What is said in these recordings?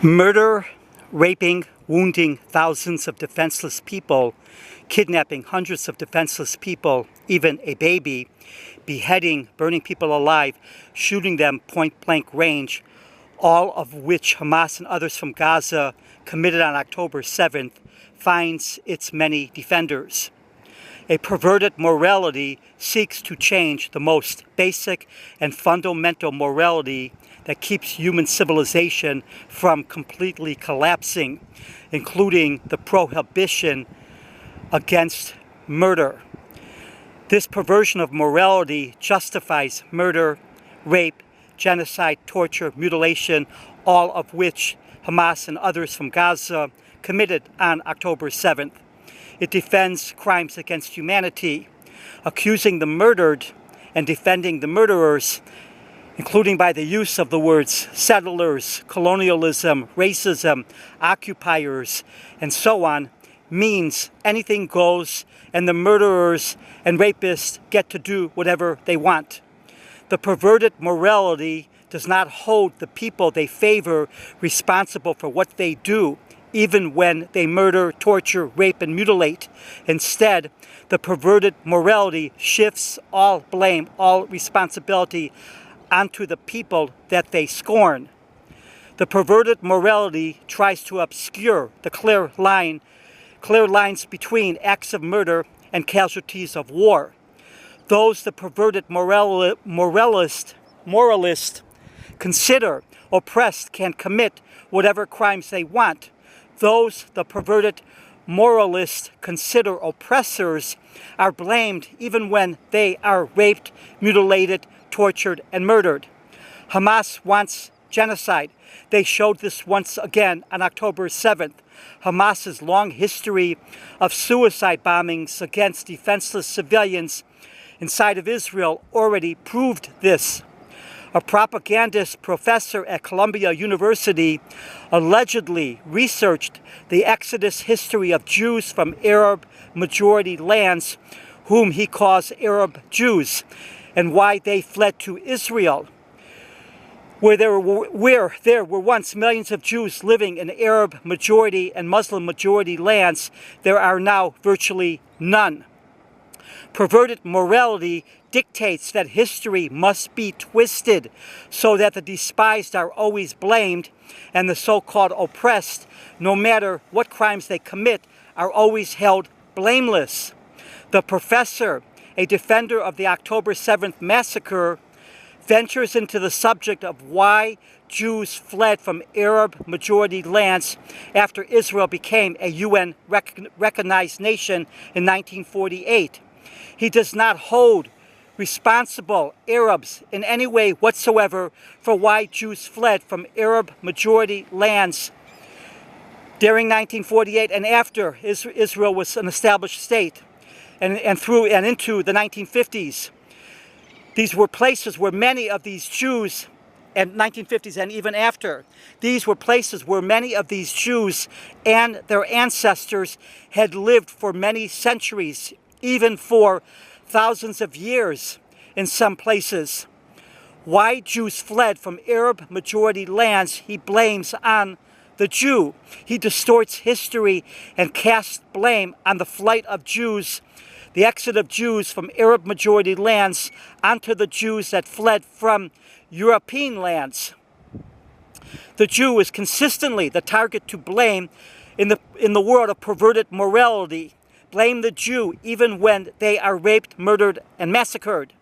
Murder, raping, wounding thousands of defenseless people, kidnapping hundreds of defenseless people, even a baby, beheading, burning people alive, shooting them point-blank range, all of which Hamas and others from Gaza committed on October 7th, finds its many defenders. A perverted morality seeks to change the most basic and fundamental morality that keeps human civilization from completely collapsing, including the prohibition against murder. This perversion of morality justifies murder, rape, genocide, torture, mutilation, all of which Hamas and others from Gaza committed on October 7th. It defends crimes against humanity, accusing the murdered and defending the murderers, including by the use of the words settlers, colonialism, racism, occupiers, and so on, means anything goes, and the murderers and rapists get to do whatever they want. The perverted morality does not hold the people they favor responsible for what they do, even when they murder, torture, rape, and mutilate. Instead, the perverted morality shifts all blame, all responsibility onto the people that they scorn. The perverted morality tries to obscure the clear lines between acts of murder and casualties of war. Those the perverted moralist consider oppressed can commit whatever crimes they want. Those the perverted moralists consider oppressors are blamed even when they are raped, mutilated, tortured, and murdered. Hamas wants genocide. They showed this once again on October 7th. Hamas's long history of suicide bombings against defenseless civilians inside of Israel already proved this. A propagandist professor at Columbia University allegedly researched the exodus history of Jews from Arab-majority lands, whom he calls Arab Jews, and why they fled to Israel. Where there were once millions of Jews living in Arab-majority and Muslim-majority lands, there are now virtually none. Perverted morality dictates that history must be twisted so that the despised are always blamed and the so-called oppressed, no matter what crimes they commit, are always held blameless. The professor, a defender of the October 7th massacre, ventures into the subject of why Jews fled from Arab-majority lands after Israel became a UN-recognized nation in 1948. He does not hold responsible Arabs in any way whatsoever for why Jews fled from Arab-majority lands during 1948 and after Israel was an established state and into the 1950s. These were places where many of these Jews, and 1950s and even after, these were places where many of these Jews and their ancestors had lived for many centuries, even for thousands of years in some places. Why Jews fled from Arab-majority lands, he blames on the Jew. He distorts history and casts blame on the flight of Jews, the exit of Jews from Arab-majority lands onto the Jews that fled from European lands. The Jew is consistently the target to blame in the world of perverted morality. Blame the Jew even when they are raped, murdered, and massacred.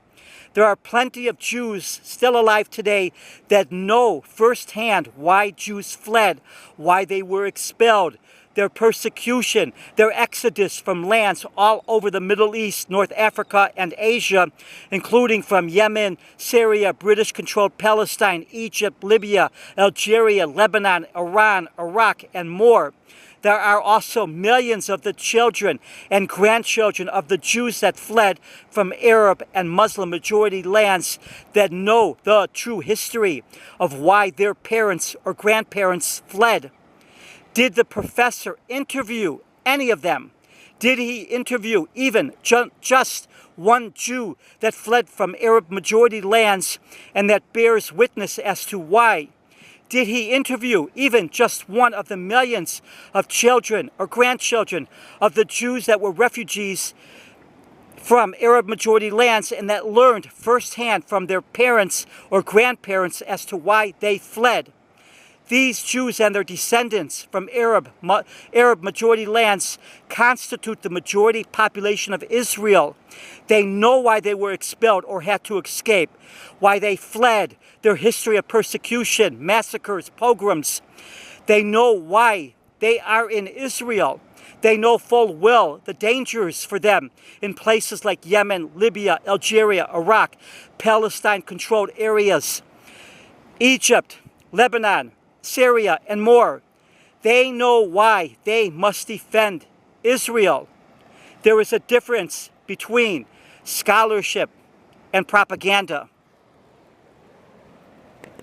There are plenty of Jews still alive today that know firsthand why Jews fled, why they were expelled, their persecution, their exodus from lands all over the Middle East, North Africa, and Asia, including from Yemen, Syria, British-controlled Palestine, Egypt, Libya, Algeria, Lebanon, Iran, Iraq, and more. There are also millions of the children and grandchildren of the Jews that fled from Arab and Muslim majority lands that know the true history of why their parents or grandparents fled. Did the professor interview any of them? Did he interview even just one Jew that fled from Arab majority lands and that bears witness as to why? Did he interview even just one of the millions of children or grandchildren of the Jews that were refugees from Arab-majority lands and that learned firsthand from their parents or grandparents as to why they fled? These Jews and their descendants from Arab-majority lands constitute the majority population of Israel. They know why they were expelled or had to escape, why they fled, their history of persecution, massacres, pogroms. They know why they are in Israel. They know full well the dangers for them in places like Yemen, Libya, Algeria, Iraq, Palestine-controlled areas, Egypt, Lebanon, Syria, and more. They know why they must defend Israel. There is a difference between scholarship and propaganda.